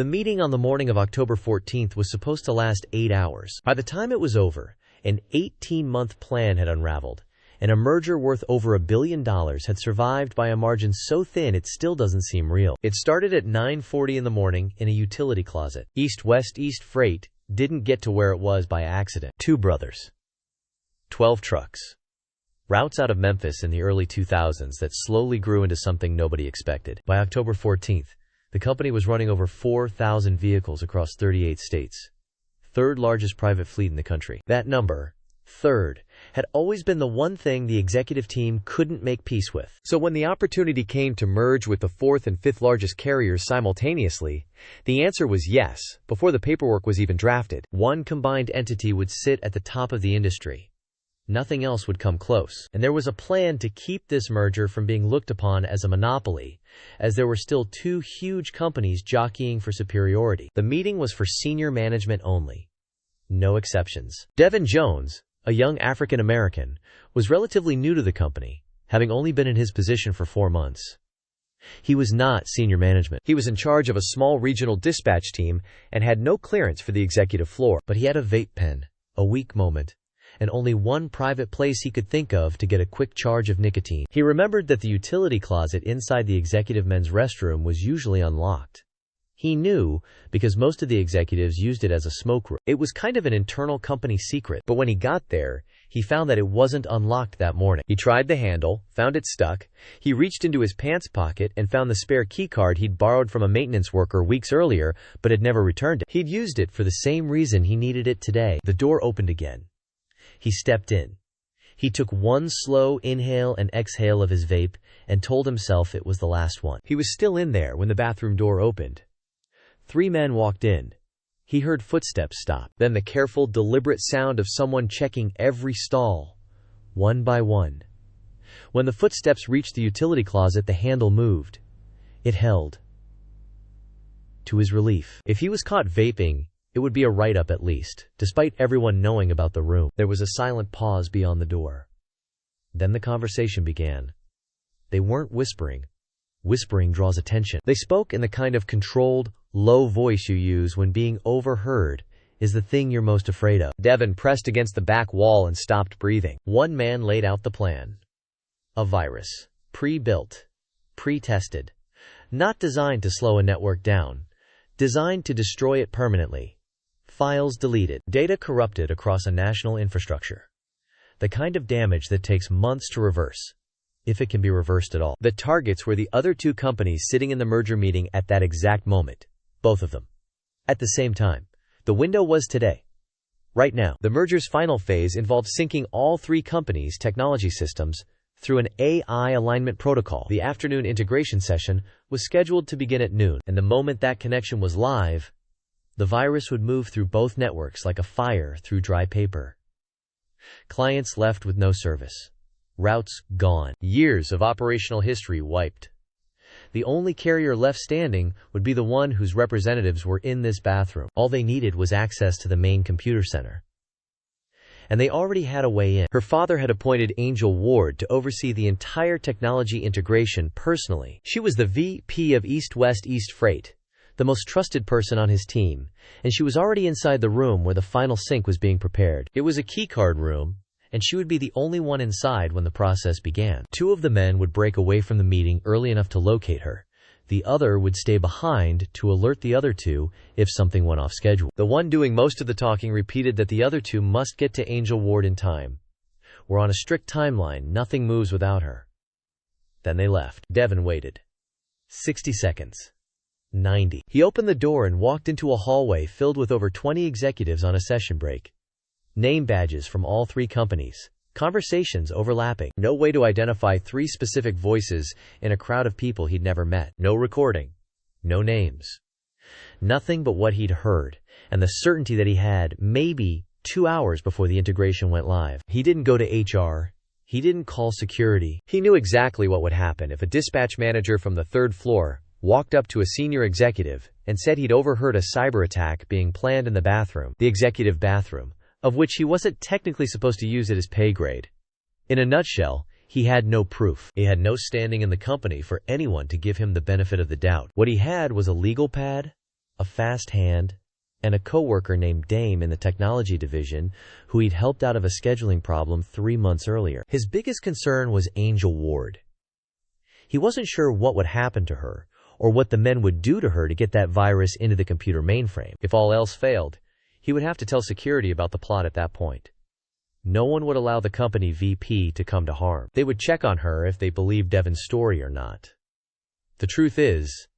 The meeting on the morning of October 14th was supposed to last 8 hours. By the time it was over, an 18-month plan had unraveled, and a merger worth over $1 billion had survived by a margin so thin it still doesn't seem real. It started at 9:40 in the morning in a utility closet. East-West East Freight didn't get to where it was by accident. 2 brothers. 12 trucks. Routes out of Memphis in the early 2000s that slowly grew into something nobody expected. By October 14th, the company was running over 4,000 vehicles across 38 states. Third largest private fleet in the country. That number, third, had always been the one thing the executive team couldn't make peace with. So when the opportunity came to merge with the fourth and fifth largest carriers simultaneously, the answer was yes, before the paperwork was even drafted. One combined entity would sit at the top of the industry. Nothing else would come close. And there was a plan to keep this merger from being looked upon as a monopoly, as there were still 2 huge companies jockeying for superiority. The meeting was for senior management only. No exceptions. Devin Jones, a young African-American, was relatively new to the company, having only been in his position for 4 months. He was not senior management. He was in charge of a small regional dispatch team and had no clearance for the executive floor. But he had a vape pen, a weak moment, and only one private place he could think of to get a quick charge of nicotine. He remembered that the utility closet inside the executive men's restroom was usually unlocked. He knew because most of the executives used it as a smoke room. It was kind of an internal company secret, but when he got there, he found that it wasn't unlocked that morning. He tried the handle, found it stuck. He reached into his pants pocket and found the spare keycard he'd borrowed from a maintenance worker weeks earlier, but had never returned it. He'd used it for the same reason he needed it today. The door opened again. He stepped in. He took one slow inhale and exhale of his vape and told himself it was the last one. He was still in there when the bathroom door opened. 3 men walked in. He heard footsteps stop, then the careful, deliberate sound of someone checking every stall, one by one. When the footsteps reached the utility closet, the handle moved. It held. To his relief, if he was caught vaping, it would be a write-up at least, despite everyone knowing about the room. There was a silent pause beyond the door. Then the conversation began. They weren't whispering. Whispering draws attention. They spoke in the kind of controlled, low voice you use when being overheard is the thing you're most afraid of. Devin pressed against the back wall and stopped breathing. One man laid out the plan. A virus. Pre-built. Pre-tested. Not designed to slow a network down. Designed to destroy it permanently. Files deleted. Data corrupted across a national infrastructure. The kind of damage that takes months to reverse. If it can be reversed at all. The targets were the other 2 companies sitting in the merger meeting at that exact moment. Both of them. At the same time. The window was today. Right now. The merger's final phase involved syncing all 3 companies' technology systems through an AI alignment protocol. The afternoon integration session was scheduled to begin at noon, and the moment that connection was live, the virus would move through both networks like a fire through dry paper. Clients left with no service. Routes gone. Years of operational history wiped. The only carrier left standing would be the one whose representatives were in this bathroom. All they needed was access to the main computer center. And they already had a way in. Her father had appointed Angel Ward to oversee the entire technology integration personally. She was the VP of East-West East Freight, the most trusted person on his team, and she was already inside the room where the final sync was being prepared. It was a keycard room, and she would be the only one inside when the process began. 2 of the men would break away from the meeting early enough to locate her. The other would stay behind to alert the other 2 if something went off schedule. The one doing most of the talking repeated that the other 2 must get to Angel Ward in time. We're on a strict timeline, nothing moves without her. Then they left. Devin waited. 60 seconds. 90. He opened the door and walked into a hallway filled with over 20 executives on a session break. Name badges from all 3 companies. Conversations overlapping. No way to identify 3 specific voices in a crowd of people he'd never met. No recording. No names. Nothing but what he'd heard, and the certainty that he had maybe 2 hours before the integration went live. He didn't go to HR. He didn't call security. He knew exactly what would happen if a dispatch manager from the 3rd floor walked up to a senior executive and said he'd overheard a cyber attack being planned in the bathroom. The executive bathroom, of which he wasn't technically supposed to use at his pay grade. In a nutshell, he had no proof. He had no standing in the company for anyone to give him the benefit of the doubt. What he had was a legal pad, a fast hand, and a coworker named Dame in the technology division who he'd helped out of a scheduling problem 3 months earlier. His biggest concern was Angel Ward. He wasn't sure what would happen to her or what the men would do to her to get that virus into the computer mainframe. If all else failed, he would have to tell security about the plot at that point. No one would allow the company VP to come to harm. They would check on her if they believed Devon's story or not. The truth is,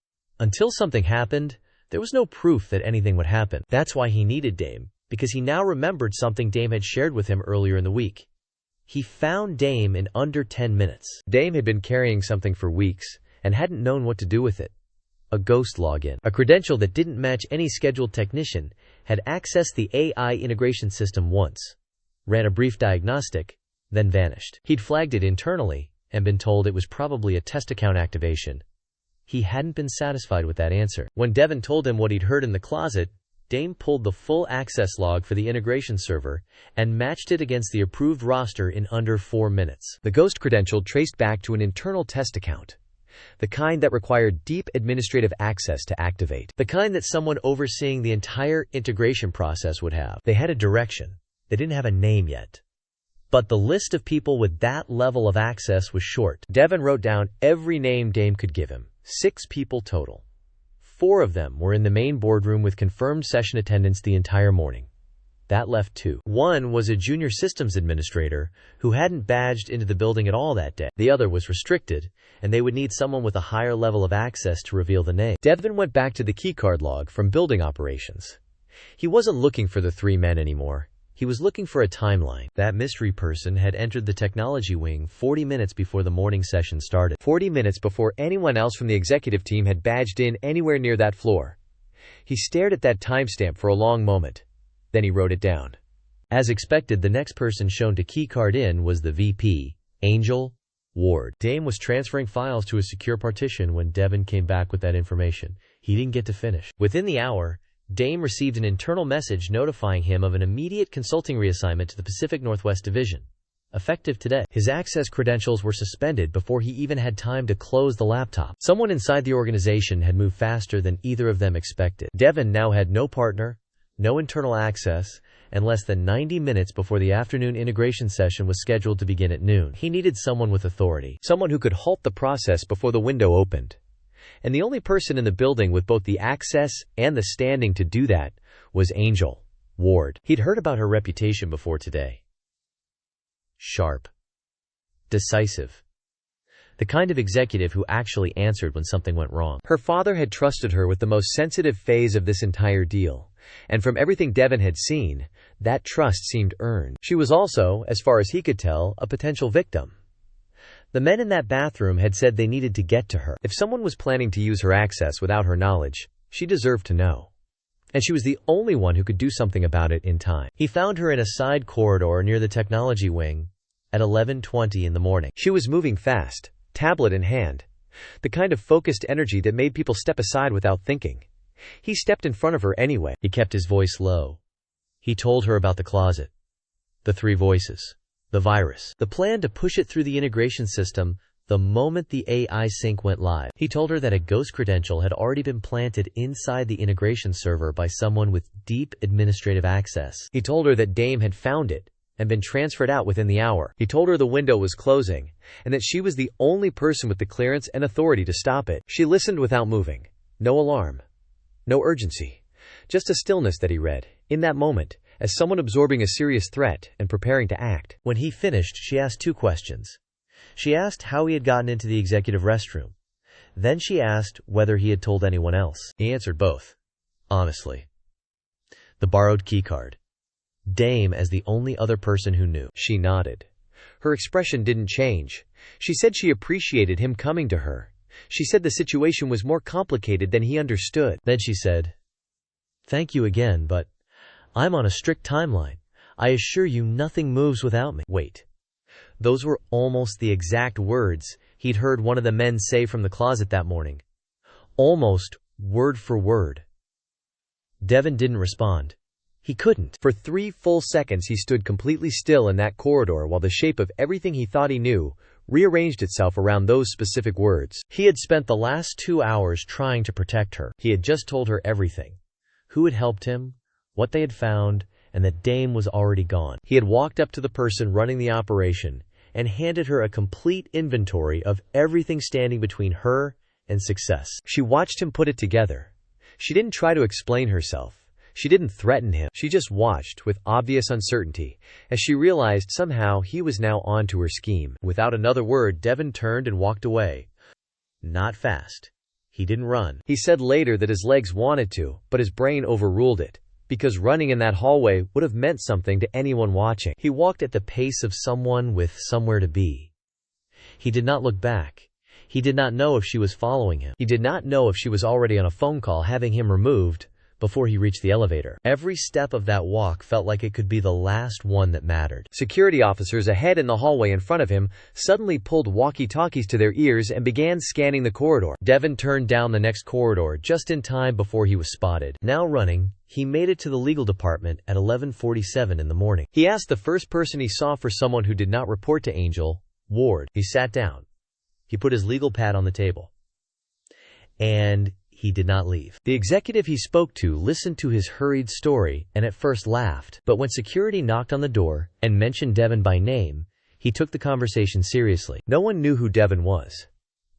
until something happened, there was no proof that anything would happen. That's why he needed Dame, because he now remembered something Dame had shared with him earlier in the week. He found Dame in under 10 minutes. Dame had been carrying something for weeks and hadn't known what to do with it. A ghost login. A credential that didn't match any scheduled technician had accessed the AI integration system once, ran a brief diagnostic, then vanished. He'd flagged it internally and been told it was probably a test account activation. He hadn't been satisfied with that answer. When Devon told him what he'd heard in the closet, Dame pulled the full access log for the integration server and matched it against the approved roster in under 4 minutes. The ghost credential traced back to an internal test account, the kind that required deep administrative access to activate, the kind that someone overseeing the entire integration process would have. They had a direction. They didn't have a name yet. But the list of people with that level of access was short. Devon wrote down every name Dame could give him. 6 people total. 4 of them were in the main boardroom with confirmed session attendance the entire morning. That left 2. One was a junior systems administrator who hadn't badged into the building at all that day. The other was restricted, and they would need someone with a higher level of access to reveal the name. Devon went back to the keycard log from building operations. He wasn't looking for the 3 men anymore. He was looking for a timeline. That mystery person had entered the technology wing 40 minutes before the morning session started. 40 minutes before anyone else from the executive team had badged in anywhere near that floor. He stared at that timestamp for a long moment. Then he wrote it down. As expected, the next person shown to keycard in was the VP, Angel Ward. Dame was transferring files to a secure partition when Devon came back with that information. He didn't get to finish. Within the hour, Dame received an internal message notifying him of an immediate consulting reassignment to the Pacific Northwest Division, effective today. His access credentials were suspended before he even had time to close the laptop. Someone inside the organization had moved faster than either of them expected. Devon now had no partner, no internal access, and less than 90 minutes before the afternoon integration session was scheduled to begin at noon. He needed someone with authority, someone who could halt the process before the window opened. And the only person in the building with both the access and the standing to do that was Angel Ward. He'd heard about her reputation before today. Sharp. Decisive. The kind of executive who actually answered when something went wrong. Her father had trusted her with the most sensitive phase of this entire deal, and from everything Devon had seen, that trust seemed earned. She was also, as far as he could tell, a potential victim. The men in that bathroom had said they needed to get to her. If someone was planning to use her access without her knowledge, she deserved to know. And she was the only one who could do something about it in time. He found her in a side corridor near the technology wing at 11:20 in the morning. She was moving fast, tablet in hand, the kind of focused energy that made people step aside without thinking. He stepped in front of her anyway. He kept his voice low. He told her about the closet, the 3 voices, the virus, the plan to push it through the integration system the moment the AI sync went live. He told her that a ghost credential had already been planted inside the integration server by someone with deep administrative access. He told her that Dame had found it and been transferred out within the hour. He told her the window was closing and that she was the only person with the clearance and authority to stop it. She listened without moving. No alarm. No urgency. Just a stillness that he read, in that moment, as someone absorbing a serious threat and preparing to act. When he finished, she asked 2 questions. She asked how he had gotten into the executive restroom. Then she asked whether he had told anyone else. He answered both. Honestly. The borrowed keycard. Dame as the only other person who knew. She nodded. Her expression didn't change. She said she appreciated him coming to her. She said the situation was more complicated than he understood. Then she said, "Thank you again, but I'm on a strict timeline. I assure you nothing moves without me." Wait. Those were almost the exact words he'd heard one of the men say from the closet that morning. Almost word for word. Devon didn't respond. He couldn't. For 3 full seconds he stood completely still in that corridor while the shape of everything he thought he knew rearranged itself around those specific words. He had spent the last 2 hours trying to protect her. He had just told her everything. Who had helped him, what they had found, and that Dame was already gone. He had walked up to the person running the operation and handed her a complete inventory of everything standing between her and success. She watched him put it together. She didn't try to explain herself. She didn't threaten him. She just watched with obvious uncertainty as she realized somehow he was now onto her scheme. Without another word, Devin turned and walked away. Not fast. He didn't run. He said later that his legs wanted to, but his brain overruled it, because running in that hallway would have meant something to anyone watching. He walked at the pace of someone with somewhere to be. He did not look back. He did not know if she was following him. He did not know if she was already on a phone call having him removed before he reached the elevator. Every step of that walk felt like it could be the last one that mattered. Security officers ahead in the hallway in front of him suddenly pulled walkie-talkies to their ears and began scanning the corridor. Devin turned down the next corridor just in time before he was spotted. Now running, he made it to the legal department at 11:47 in the morning. He asked the first person he saw for someone who did not report to Angel, Ward. He sat down. He put his legal pad on the table. And he did not leave. The executive he spoke to listened to his hurried story and at first laughed, but when security knocked on the door and mentioned Devin by name, he took the conversation seriously. No one knew who Devin was.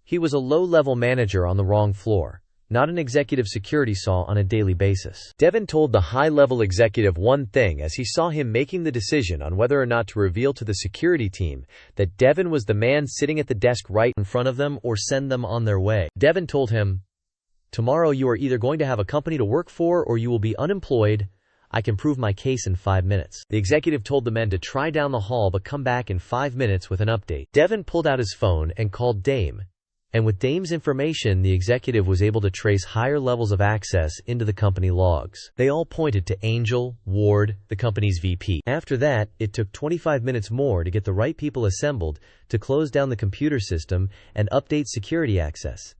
He was a low-level manager on the wrong floor, not an executive security saw on a daily basis. Devin told the high-level executive one thing as he saw him making the decision on whether or not to reveal to the security team that Devin was the man sitting at the desk right in front of them or send them on their way. Devin told him, "Tomorrow you are either going to have a company to work for or you will be unemployed. I can prove my case in 5 minutes." The executive told the men to try down the hall but come back in 5 minutes with an update. Devin pulled out his phone and called Dame. And with Dame's information, the executive was able to trace higher levels of access into the company logs. They all pointed to Angel, Ward, the company's VP. After that, it took 25 minutes more to get the right people assembled to close down the computer system and update security access.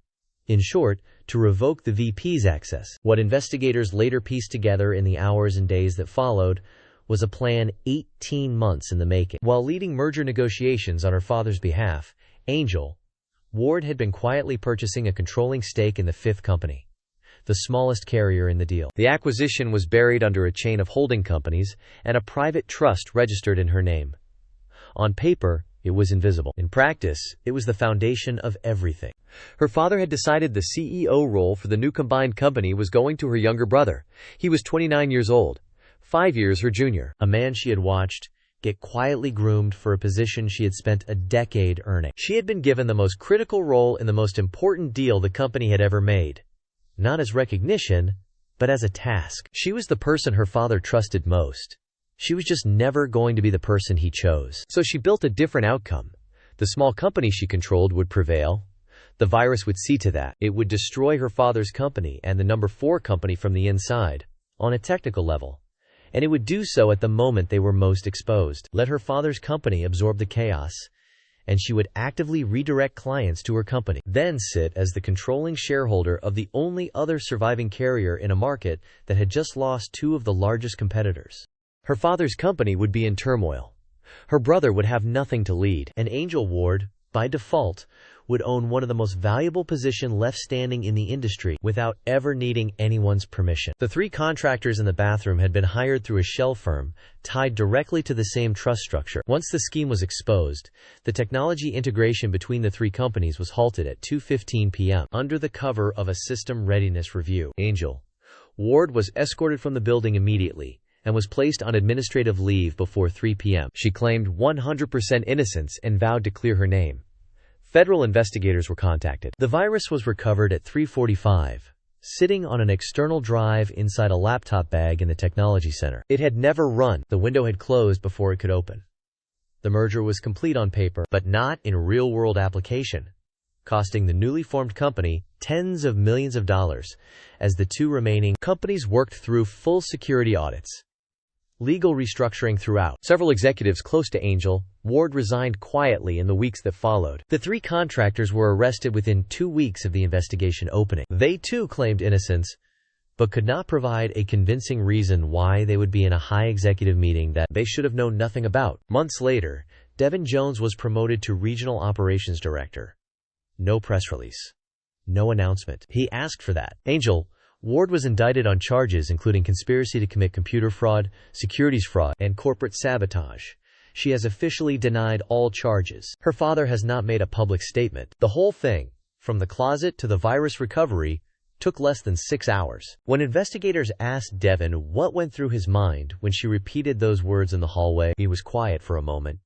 In short, to revoke the VP's access. What investigators later pieced together in the hours and days that followed was a plan 18 months in the making. While leading merger negotiations on her father's behalf, Angel, Ward had been quietly purchasing a controlling stake in the fifth company, the smallest carrier in the deal. The acquisition was buried under a chain of holding companies and a private trust registered in her name. On paper, it was invisible. In practice, it was the foundation of everything. Her father had decided the CEO role for the new combined company was going to her younger brother. He was 29 years old, 5 years her junior, a man she had watched get quietly groomed for a position she had spent a decade earning. She had been given the most critical role in the most important deal the company had ever made. Not as recognition, but as a task. She was the person her father trusted most. She was just never going to be the person he chose. So she built a different outcome. The small company she controlled would prevail. The virus would see to that. It would destroy her father's company and the number 4 company from the inside, on a technical level. And it would do so at the moment they were most exposed. Let her father's company absorb the chaos, and she would actively redirect clients to her company. Then sit as the controlling shareholder of the only other surviving carrier in a market that had just lost 2 of the largest competitors. Her father's company would be in turmoil. Her brother would have nothing to lead. And Angel Ward, by default, would own one of the most valuable positions left standing in the industry without ever needing anyone's permission. The 3 contractors in the bathroom had been hired through a shell firm tied directly to the same trust structure. Once the scheme was exposed, the technology integration between the 3 companies was halted at 2:15 p.m. Under the cover of a system readiness review. Angel Ward was escorted from the building immediately and was placed on administrative leave before 3 p.m. She claimed 100% innocence and vowed to clear her name. Federal investigators were contacted. The virus was recovered at 3:45, sitting on an external drive inside a laptop bag in the technology center. It had never run. The window had closed before it could open. The merger was complete on paper, but not in real-world application, costing the newly formed company tens of millions of dollars as the 2 remaining companies worked through full security audits. Legal restructuring throughout. Several executives close to Angel Ward resigned quietly in the weeks that followed. The 3 contractors were arrested within 2 weeks of the investigation opening. They too claimed innocence, but could not provide a convincing reason why they would be in a high executive meeting that they should have known nothing about. Months later, Devin Jones was promoted to Regional Operations Director. No press release. No announcement. He asked for that. Angel Ward was indicted on charges including conspiracy to commit computer fraud, securities fraud, and corporate sabotage. She has officially denied all charges. Her father has not made a public statement. The whole thing, from the closet to the virus recovery, took less than 6 hours. When investigators asked Devin what went through his mind when she repeated those words in the hallway, he was quiet for a moment.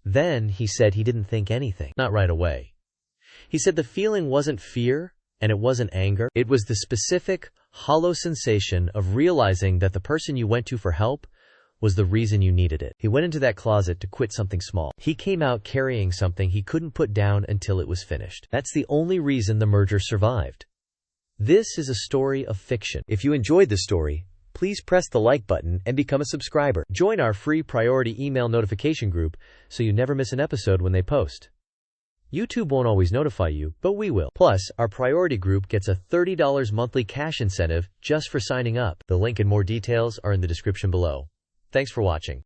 Then he said he didn't think anything. Not right away. He said the feeling wasn't fear and it wasn't anger. It was the specific, hollow sensation of realizing that the person you went to for help was the reason you needed it. He went into that closet to quit something small. He came out carrying something he couldn't put down until it was finished. That's the only reason the merger survived. This is a story of fiction. If you enjoyed this story, please press the like button and become a subscriber. Join our free priority email notification group so you never miss an episode when they post. YouTube won't always notify you, but we will. Plus, our priority group gets a $30 monthly cash incentive just for signing up. The link and more details are in the description below. Thanks for watching.